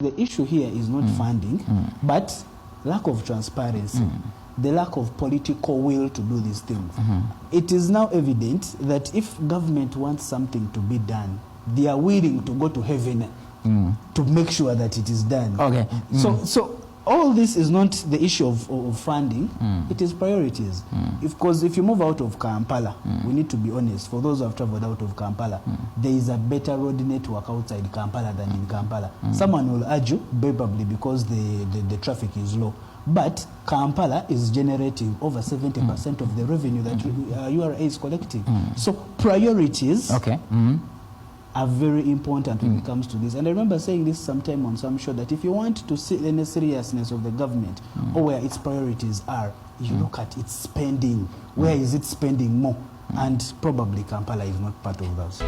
The issue here is not funding, but lack of transparency, the lack of political will to do these things. It is now evident that if government wants something to be done, they are willing to go to heaven to make sure that it is done. Okay. So all this is not the issue of funding, it is priorities. Because if you move out of Kampala, we need to be honest, for those who have traveled out of Kampala, there is a better road network outside Kampala than in Kampala. Someone will argue, probably because the traffic is low. But Kampala is generating over 70% of the revenue that URA is collecting. So priorities are very important when it comes to this. And I remember saying this sometime on some show, that if you want to see the seriousness of the government or where its priorities are, you look at its spending. Where is it spending more? And probably Kampala is not part of those.